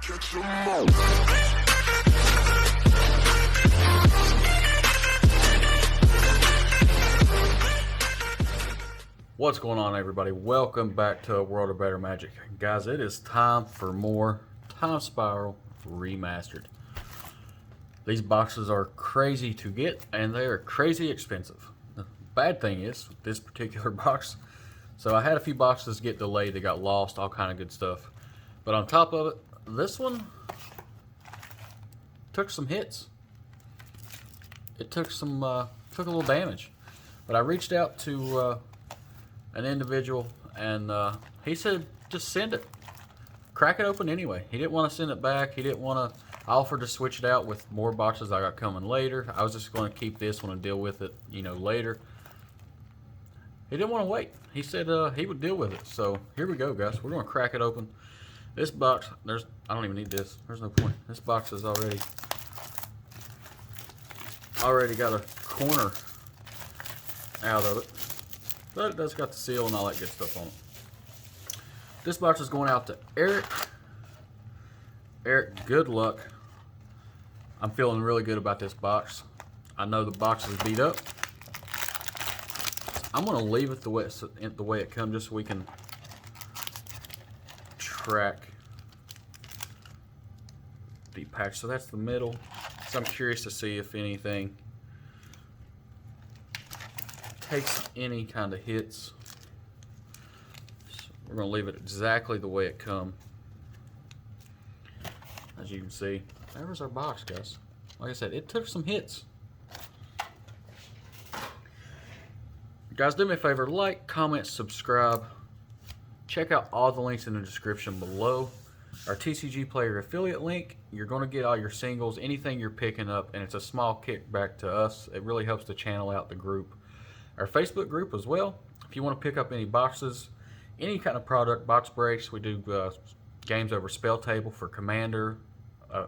What's going on, everybody? Welcome back to A World of Better Magic. Guys, it is time for more Time Spiral Remastered. These boxes are crazy to get, and they are crazy expensive. The bad thing is, with this particular box, so I had a few boxes get delayed, they got lost, all kind of good stuff. But on top of it, this one took some hits. It took a little damage. But I reached out to an individual, and he said just send it, crack it open anyway. He didn't want to send it back. He didn't want to. I offered to switch it out with more boxes I got coming later. I was just going to keep this one and deal with it, you know, later. He didn't want to wait. He said he would deal with it. So here we go, guys. We're going to crack it open. This box, I don't even need this. There's no point. This box is already got a corner out of it. But it does got the seal and all that good stuff on it. This box is going out to Eric. Eric, good luck. I'm feeling really good about this box. I know the box is beat up. I'm going to leave it the way it comes, just so we can track the patch. So that's the middle. So I'm curious to see if anything takes any kind of hits. So we're going to leave it exactly the way it come. As you can see, there was our box, guys. Like I said, it took some hits. Guys, do me a favor, like, comment, subscribe. Check out all the links in the description below. Our TCG Player affiliate link, you're going to get all your singles, anything you're picking up, and it's a small kickback to us. It really helps to channel out the group. Our Facebook group as well. If you want to pick up any boxes, any kind of product, box breaks, we do games over Spell Table for Commander,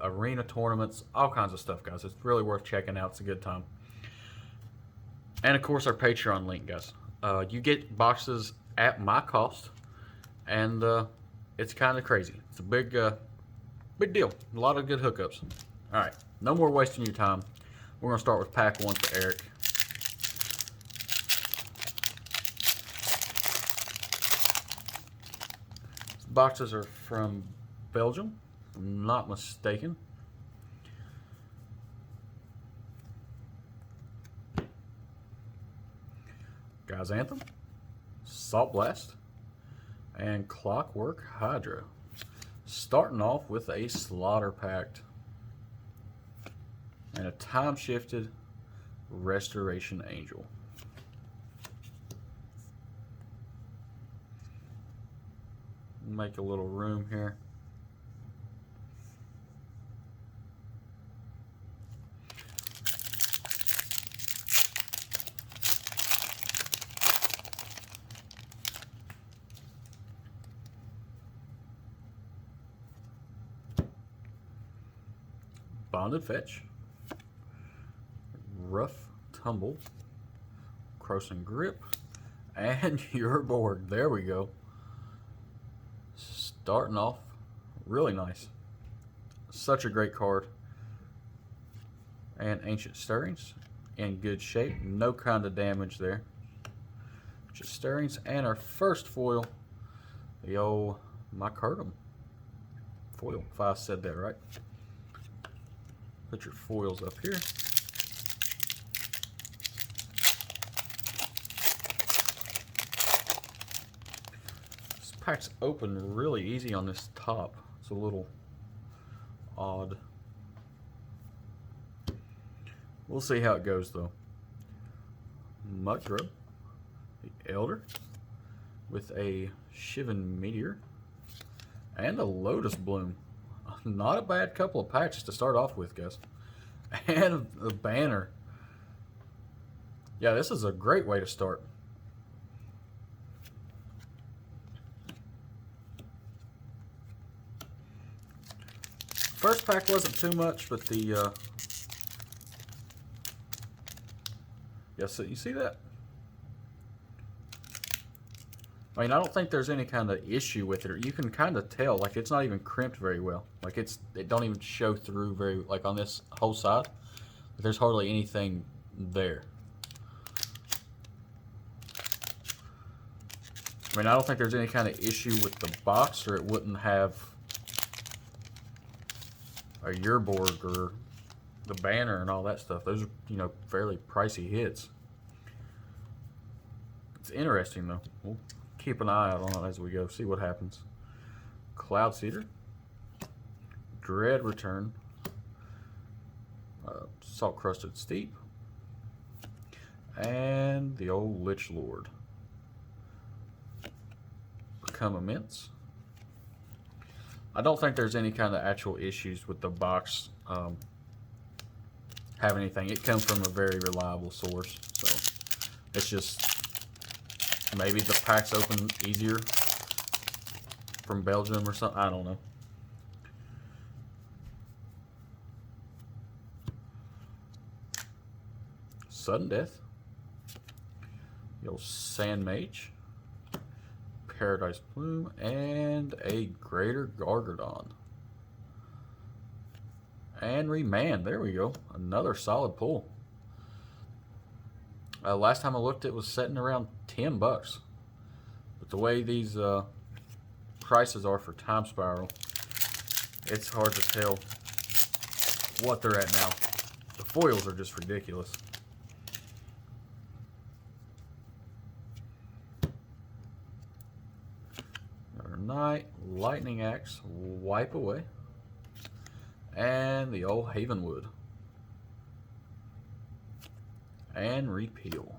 arena tournaments, all kinds of stuff, guys. It's really worth checking out. It's a good time. And of course, our Patreon link, guys. You get boxes at my cost, and it's kind of crazy. It's a big deal. A lot of good hookups. All right, no more wasting your time. We're gonna start with pack 1 for Eric. Boxes are from Belgium, if I'm not mistaken. Guys Anthem, Salt Blast, and Clockwork Hydra. Starting off with a Slaughter Pact and a Time Shifted Restoration Angel. Make a little room here. Bonded Fetch, Rough Tumble, Crossing Grip, and your board. There we go. Starting off really nice. Such a great card. And Ancient Stirrings in good shape. No kind of damage there. Just Stirrings. And our first foil, the old Mycardum foil, if I said that right. Put your foils up here. This pack's open really easy on this top. It's a little odd. We'll see how it goes though. Muckgrub, the Elder, with a Shivan Meteor, and a Lotus Bloom. Not a bad couple of packs to start off with, guys. And the banner. Yeah, this is a great way to start. First pack wasn't too much, but the yeah, so you see that? I mean, I don't think there's any kind of issue with it. You can kind of tell, like, it's not even crimped very well. Like, it don't even show through very, like, on this whole side. There's hardly anything there. I mean, I don't think there's any kind of issue with the box, or it wouldn't have a yearboard or the banner and all that stuff. Those are, you know, fairly pricey hits. It's interesting, though. We'll keep an eye out on it as we go, see what happens. Cloud Seeder, Dread Return, Salt Crusted Steep, and the old Lich Lord. Become Immense. I don't think there's any kind of actual issues with the box having anything. It comes from a very reliable source, so it's just maybe the packs open easier from Belgium or something. I don't know. Sudden Death, the old Sand Mage, Paradise Plume, and a Greater Gargadon. And Remand, there we go. Another solid pull. Last time I looked, it was sitting around $10. But the way these prices are for Time Spiral, it's hard to tell what they're at now. The foils are just ridiculous. Another Knight, Lightning Axe, Wipe Away, and the old Havenwood. And Repeal.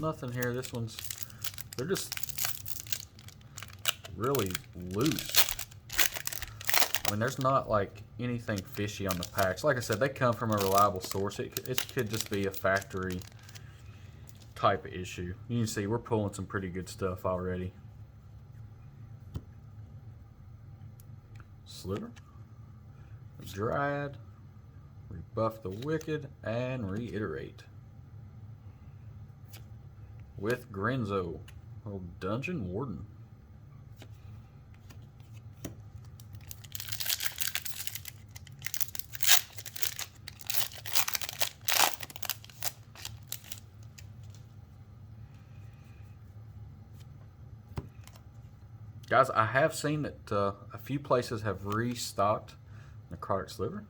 Nothing here. This one's, they're just really loose. I mean, there's not like anything fishy on the packs. Like I said, they come from a reliable source. It could just be a factory type of issue. You can see we're pulling some pretty good stuff already. Sliver, Dryad, Rebuff the Wicked, and Reiterate. With Grenzo, old Dungeon Warden. Guys, I have seen that a few places have restocked Necrotic Sliver,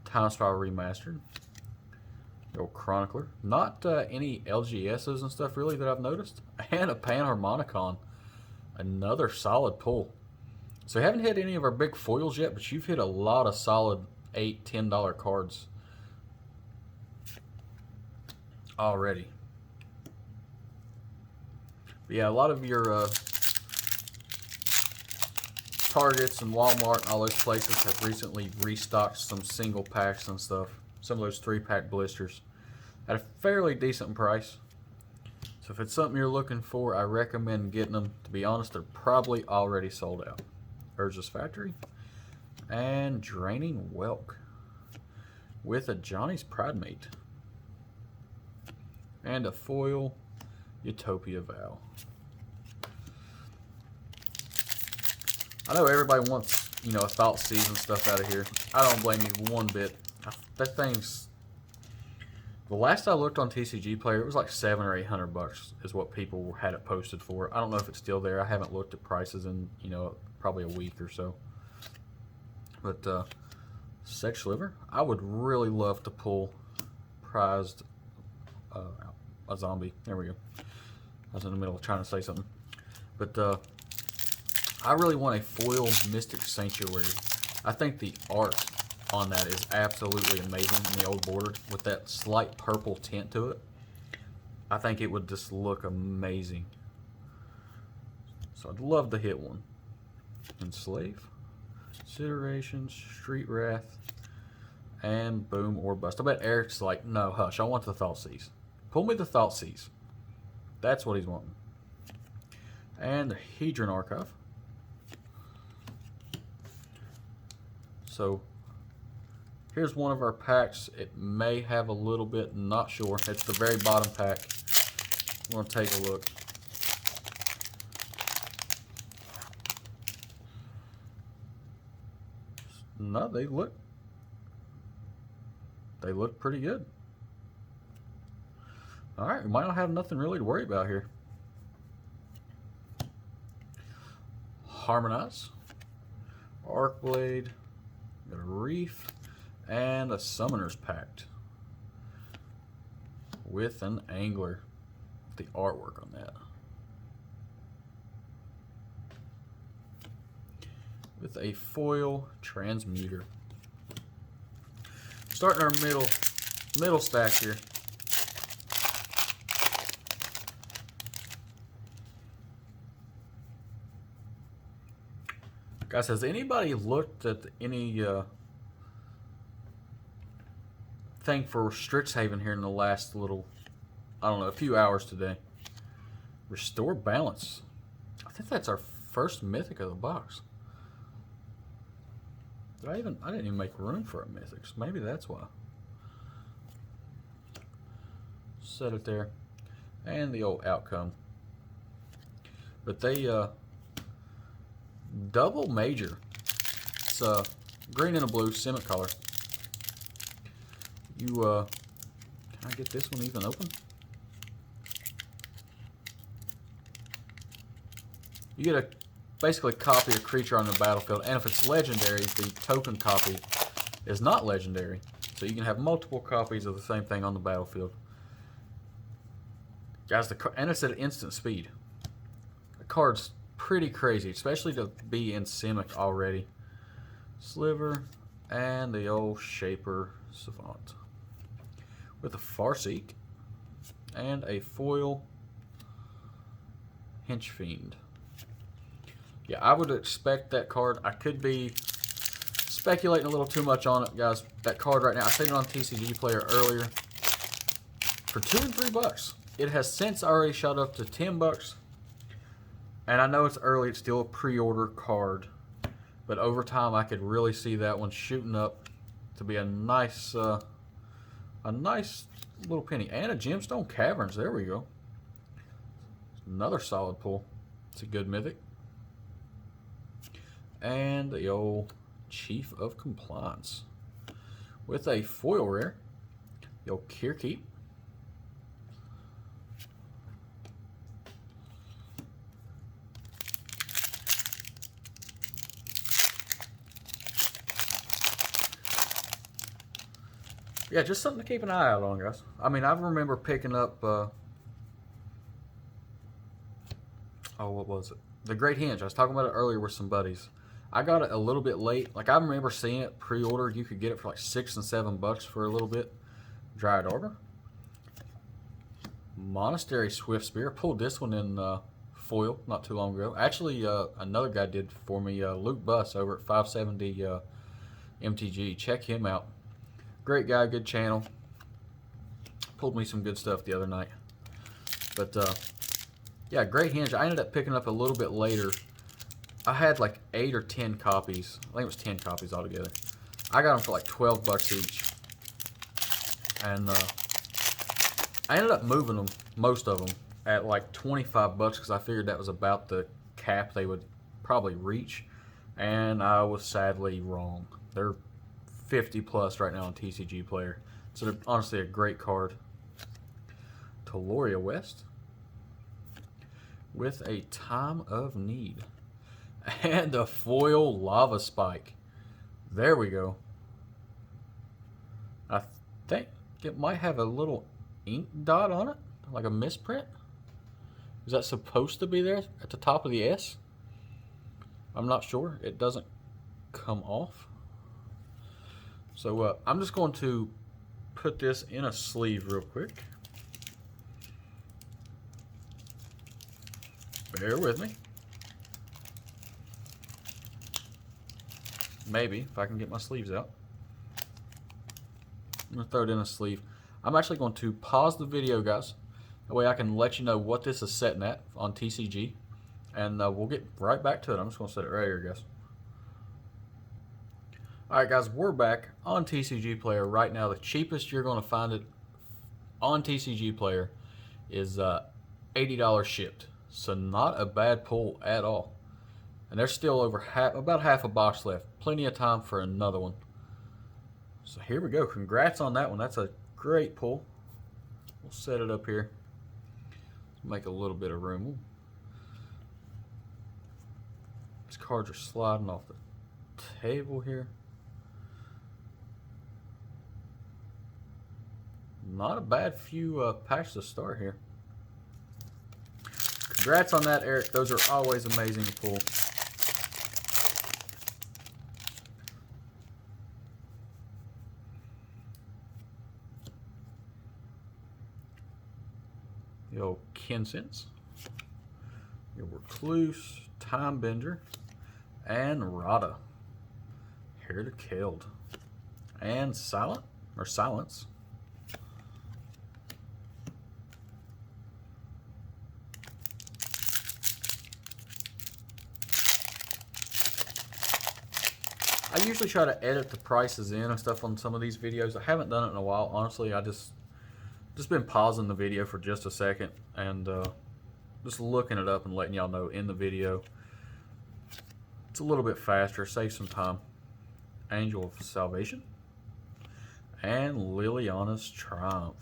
Time Spiral Remastered, the old Chronicler. Not any LGSs and stuff really that I've noticed, and a Panharmonicon. Another solid pull. So we haven't hit any of our big foils yet, but you've hit a lot of solid $8, $10 cards already. But yeah, a lot of your Targets and Walmart and all those places have recently restocked some single packs and stuff. Some of those 3-pack blisters at a fairly decent price. So if it's something you're looking for, I recommend getting them. To be honest, they're probably already sold out. Urza's Factory and Draining Whelk with a Johnny's Pride Mate and a foil Utopia Vow. I know everybody wants, you know, a Thought Season stuff out of here. I don't blame you one bit. That thing's, the last I looked on TCG Player, it was like $700 or $800 is what people had it posted for. I don't know if it's still there. I haven't looked at prices in, you know, probably a week or so. But Sex Sliver, I would really love to pull prized a zombie. There we go. I was in the middle of trying to say something. But I really want a foil Mystic Sanctuary. I think the art on that is absolutely amazing in the old border with that slight purple tint to it. I think it would just look amazing. So I'd love to hit one. Enslave, Consideration, Street Wrath, and Boom or Bust. I bet Eric's like, no, hush, I want the Thoughtseize. Pull me the Thoughtseize. That's what he's wanting. And the Hedron Archive. Here's one of our packs. It may have a little bit, not sure. It's the very bottom pack. We're gonna take a look. No, they look pretty good. Alright, we might not have nothing really to worry about here. Harmonize, Arc Blade, got a Reef, and a Summoner's Pact with an Angler. The artwork on that. With a foil transmuter. Starting our middle stack here. Guys, has anybody looked at any thing for Strixhaven here in the last little, I don't know, a few hours today? Restore Balance. I think that's our first mythic of the box. I didn't even make room for a mythics. Maybe that's why. Set it there. And the old outcome. But they double major. It's green and a blue, Simic color. You can I get this one even open? You get a basically copy a creature on the battlefield, and if it's legendary, the token copy is not legendary. So you can have multiple copies of the same thing on the battlefield. Guys, and it's at instant speed. The card's pretty crazy, especially to be in Simic already. Sliver and the old Shaper Savant with a Farseek and a foil Hench Fiend. Yeah, I would expect that card. I could be speculating a little too much on it, guys. That card right now, I seen it on TCG Player earlier for $2 and $3. It has since already shot up to $10. And I know it's early, it's still a pre-order card. But over time, I could really see that one shooting up to be a nice little penny. And a Gemstone Caverns, there we go. Another solid pull. It's a good mythic. And the old Chief of Compliance with a foil rare, the old Kirkeep. Yeah, just something to keep an eye out on, guys. I mean, I remember picking up, oh, what was it? The Great Henge. I was talking about it earlier with some buddies. I got it a little bit late. Like, I remember seeing it pre-ordered. You could get it for like $6 and $7 for a little bit. Dryad Arbor. Monastery Swift Spear. Pulled this one in foil not too long ago. Actually, another guy did for me, Luke Buss over at 570 MTG. Check him out. Great guy, good channel. Pulled me some good stuff the other night. But, yeah, Great Henge. I ended up picking up a little bit later. I had like 8 or 10 copies. I think it was 10 copies altogether. I got them for like $12 each. And I ended up moving them, most of them, at like $25 because I figured that was about the cap they would probably reach. And I was sadly wrong. They're 50 plus right now on TCG Player. So they're honestly a great card. Taloria West with a Time of Need. And a foil Lava Spike. There we go. I think it might have a little ink dot on it, like a misprint. Is that supposed to be there at the top of the S? I'm not sure. It doesn't come off. So I'm just going to put this in a sleeve real quick. Bear with me. Maybe, if I can get my sleeves out. I'm going to throw it in a sleeve. I'm actually going to pause the video, guys. That way I can let you know what this is setting at on TCG. And we'll get right back to it. I'm just going to set it right here, guys. Alright guys, we're back on TCG Player. Right now, the cheapest you're going to find it on TCG Player is $80 shipped. So not a bad pull at all. And there's still about half a box left. Plenty of time for another one. So here we go. Congrats on that one. That's a great pull. We'll set it up here. Make a little bit of room. These cards are sliding off the table here. Not a bad few packs to start here. Congrats on that, Eric. Those are always amazing to pull. The old Kinsens, your Recluse, Time Bender, and Rada. Here to Killed. And Silence. I usually try to edit the prices in and stuff on some of these videos. I haven't done it in a while. Honestly, I just been pausing the video for just a second and just looking it up and letting y'all know in the video. It's a little bit faster, save some time. Angel of Salvation and Liliana's Triumph.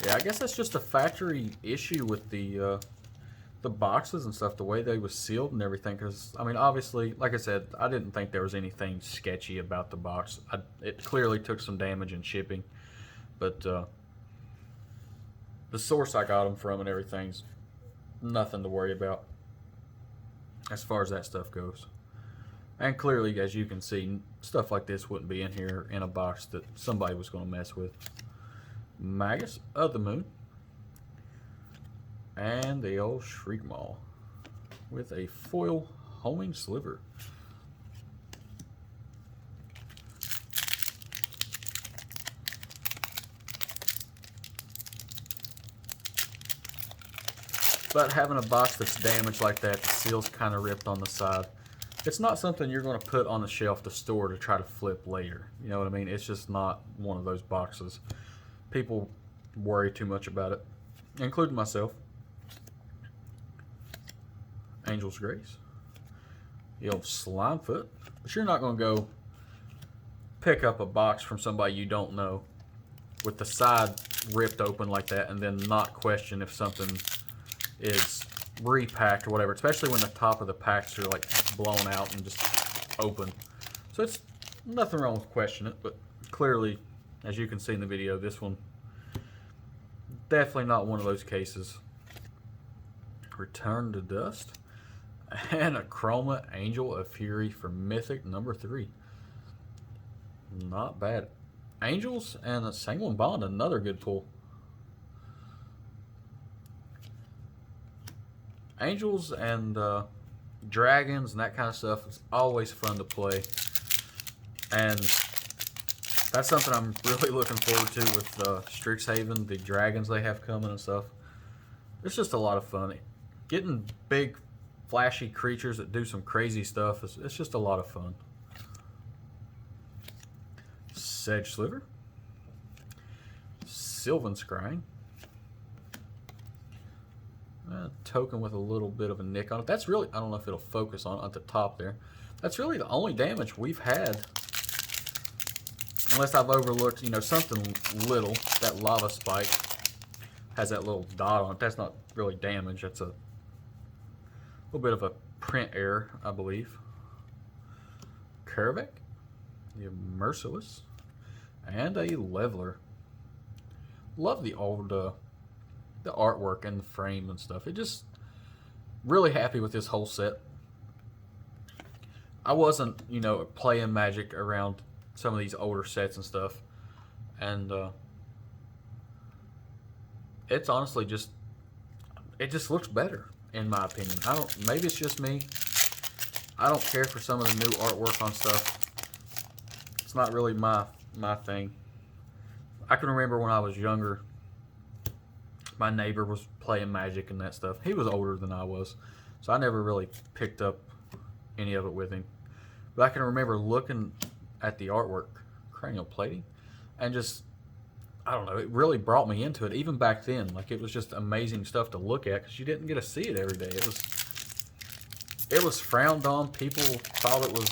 Yeah, I guess that's just a factory issue with the boxes and stuff, the way they was sealed and everything. Because I mean, obviously, like I said, I didn't think there was anything sketchy about the box. It clearly took some damage in shipping, but the source I got them from and everything's nothing to worry about as far as that stuff goes. And clearly, as you can see, stuff like this wouldn't be in here in a box that somebody was going to mess with. Magus of the Moon, and the old Shriekmaw with a foil homing sliver. But having a box that's damaged like that, the seal's kind of ripped on the side, it's not something you're going to put on the shelf to store to try to flip later. You know what I mean? It's just not one of those boxes. People worry too much about it, including myself. Angel's Grace. The old Slimefoot. But you're not going to go pick up a box from somebody you don't know with the side ripped open like that and then not question if something is repacked or whatever, especially when the top of the packs are like blown out and just open. So it's nothing wrong with questioning it, but clearly, as you can see in the video, this one definitely not one of those cases. Return to Dust and a Chroma Angel of Fury for Mythic number 3. Not bad. Angels and a Sanguine Bond, another good pull. Angels and dragons and that kind of stuff is always fun to play, and that's something I'm really looking forward to with Strixhaven, the dragons they have coming and stuff. It's just a lot of fun. Getting big, flashy creatures that do some crazy stuff, it's just a lot of fun. Sedge Sliver. Sylvan Scrying. Token with a little bit of a nick on it. That's really, I don't know if it'll focus on it at the top there. That's really the only damage we've had. Unless I've overlooked, you know, something little. That Lava Spike has that little dot on it. That's not really damage. That's a little bit of a print error, I believe. Kurvek, the Merciless, and a Leveler. Love the old the artwork and the frame and stuff. It just really happy with this whole set. I wasn't, you know, playing Magic around some of these older sets and stuff, and it's honestly just, it just looks better in my opinion. Maybe it's just me. I don't care for some of the new artwork on stuff. It's not really my thing. I can remember when I was younger, my neighbor was playing Magic and that stuff. He was older than I was, so I never really picked up any of it with him. But I can remember looking at the artwork, cranial plating, and just, I don't know, it really brought me into it. Even back then, like, it was just amazing stuff to look at because you didn't get to see it every day. It was frowned on. People thought it was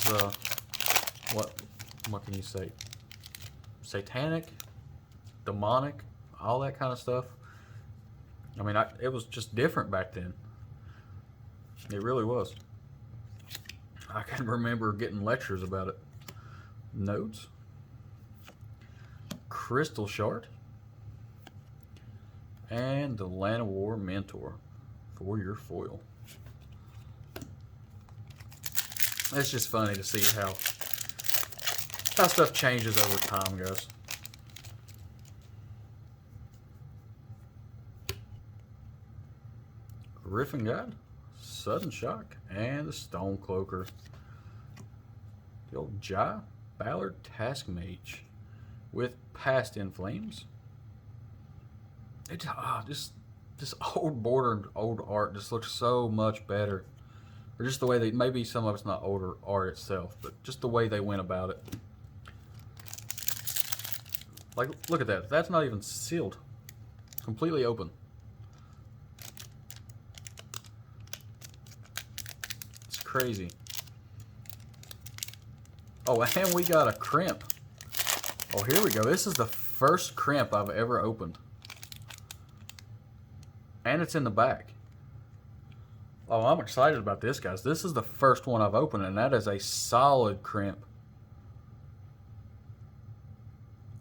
what can you say? Satanic, demonic, all that kind of stuff. I mean, it was just different back then. It really was. I can remember getting lectures about it. Notes. Crystal Shard. And the Land of War Mentor for your foil. It's just funny to see how stuff changes over time, guys. Griffin Guide, Sudden Shock, and the Stone Cloaker. The old Jai Ballard Task Mage with Past in Flames. This old border and old art just looks so much better. Or just the way they, maybe some of it's not older art itself, but just the way they went about it. Like, look at that. That's not even sealed. Completely open. It's crazy. Oh, and we got a Crimp. Oh, here we go. This is the first Crimp I've ever opened. And it's in the back. Oh, I'm excited about this, guys. This is the first one I've opened, and that is a solid Crimp.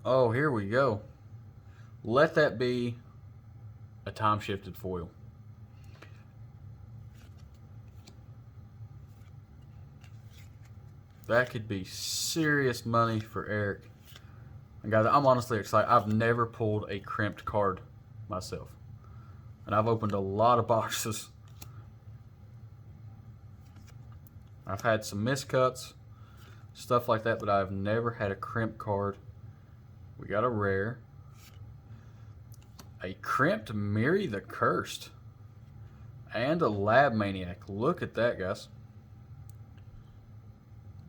Oh, here we go. Let that be a time-shifted foil. That could be serious money for Eric. And guys, I'm honestly excited. I've never pulled a crimped card myself. And I've opened a lot of boxes. I've had some miscuts, stuff like that, but I've never had a crimp card. We got a rare. A crimped Miri the Cursed. And a Lab Maniac. Look at that, guys.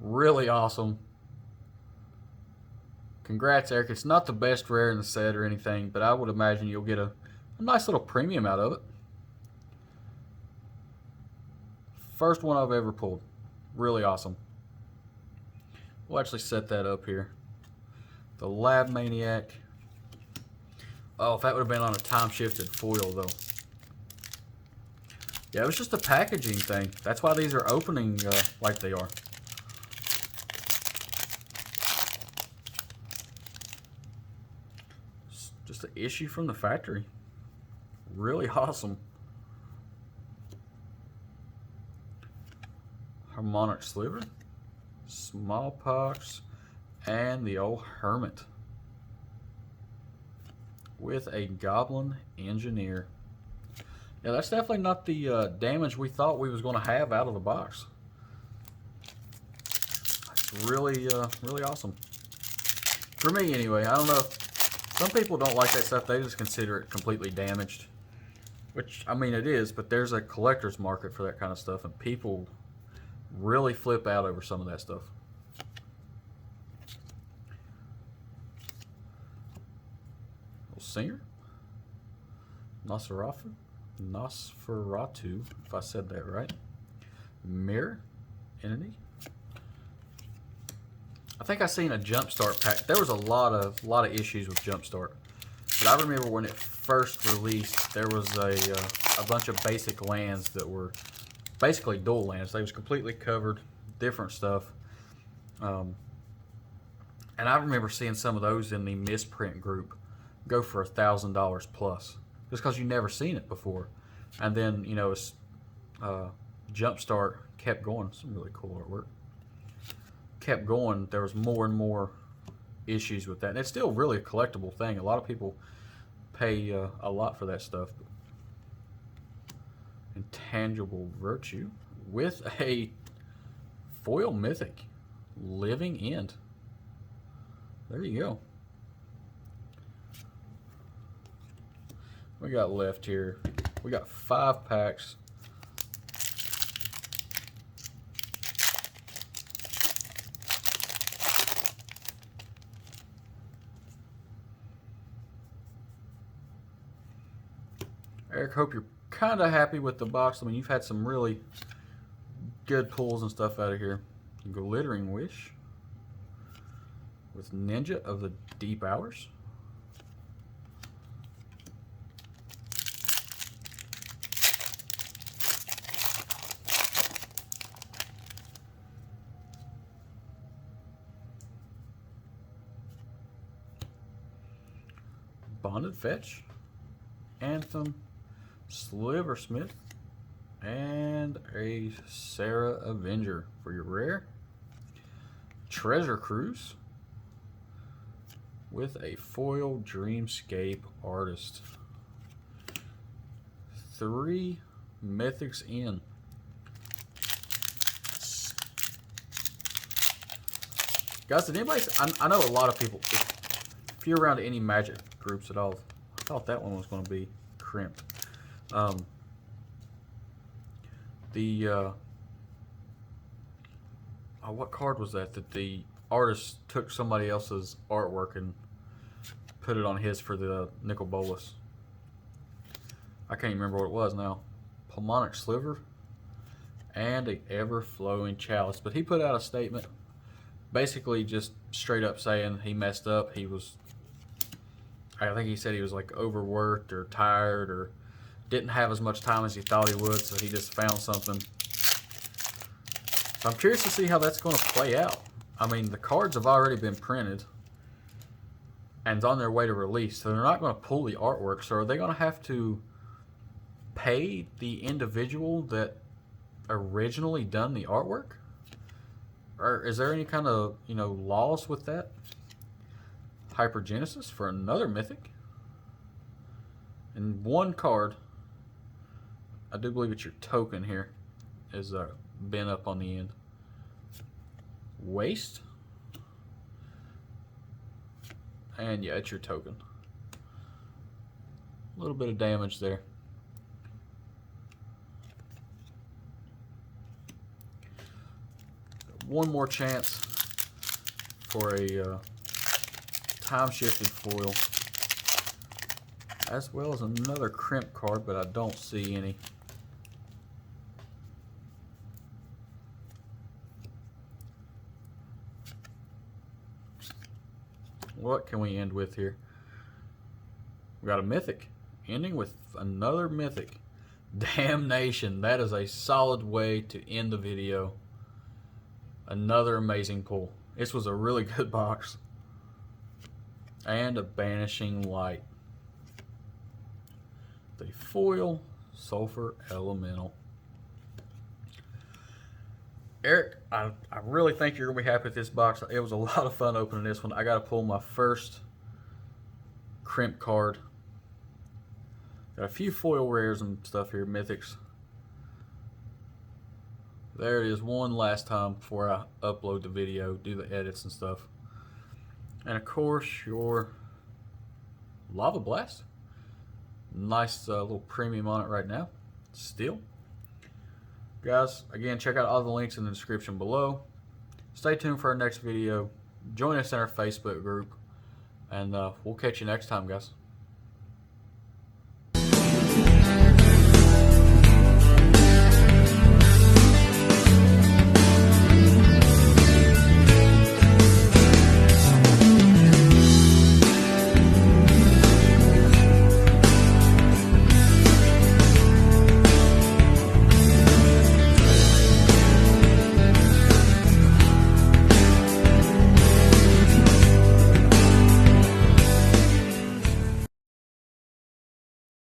Really awesome. Congrats, Eric. It's not the best rare in the set or anything, but I would imagine you'll get a nice little premium out of it. First one I've ever pulled. Really awesome. We'll actually set that up here. The Lab Maniac. Oh, if that would have been on a time-shifted foil, though. Yeah, it was just a packaging thing. That's why these are opening like they are. It's just an issue from the factory. Really awesome. Harmonic Sliver, Smallpox, and the old Hermit with a Goblin Engineer. Yeah, that's definitely not the damage we thought we was going to have out of the box. It's really, really awesome. For me, anyway. I don't know. Some people don't like that stuff. They just consider it completely damaged. Which, I mean, it is, but there's a collector's market for that kind of stuff, and people really flip out over some of that stuff. Singer, Nosferatu, if I said that right. Mirror, Entity. I think I seen a Jumpstart pack. There was a lot of issues with Jumpstart, but I remember when it first released, there was a bunch of basic lands that were basically dual lands. They was completely covered, different stuff. And I remember seeing some of those in the misprint group go for $1,000 plus, just because you never seen it before. And then, you know, it's, Jumpstart kept going. Some really cool artwork. Kept going. There was more and more issues with that. And it's still really a collectible thing. A lot of people pay a lot for that stuff. Intangible Virtue with a foil mythic, Living End. There you go. we got left here? We got 5 packs. Eric, hope you're kind of happy with the box. I mean, you've had some really good pulls and stuff out of here. Glittering Wish with Ninja of the Deep Hours. Bonded Fetch, Anthem, Sliversmith, and a Sarah Avenger for your rare. Treasure Cruise with a foil Dreamscape Artist. 3 mythics in. Guys, did anybody, I know a lot of people, if you're around any Magic groups at all, I thought that one was going to be Crimp. What card was that the artist took somebody else's artwork and put it on his for the Nicol Bolas? I can't even remember what it was now. Pulmonic Sliver and a Ever-Flowing Chalice. But he put out a statement basically just straight up saying he messed up. I think he said he was like overworked or tired or didn't have as much time as he thought he would, so he just found something. So I'm curious to see how that's going to play out. I mean, the cards have already been printed and it's on their way to release, so they're not going to pull the artwork. So are they going to have to pay the individual that originally done the artwork? Or is there any kind of, laws with that? Hypergenesis for another mythic. And 1 card, I do believe it's your token here, is bent up on the end. Waste. And yeah, it's your token. A little bit of damage there. One more chance for a time-shifted foil, as well as another Crimp card, but I don't see any. What can we end with here? We got a mythic, ending with another mythic. Damnation. That is a solid way to end the video. Another amazing pull. This was a really good box. And a Banishing Light. The foil Sulfur Elemental. Eric, I really think you're going to be happy with this box. It was a lot of fun opening this one. I got to pull my first Crimp card. Got a few foil rares and stuff here, mythics. There it is, one last time before I upload the video, do the edits and stuff. And of course, your Lava Blast. Nice little premium on it right now. Steel. Guys, again, check out all the links in the description below. Stay tuned for our next video. Join us in our Facebook group. And we'll catch you next time, guys.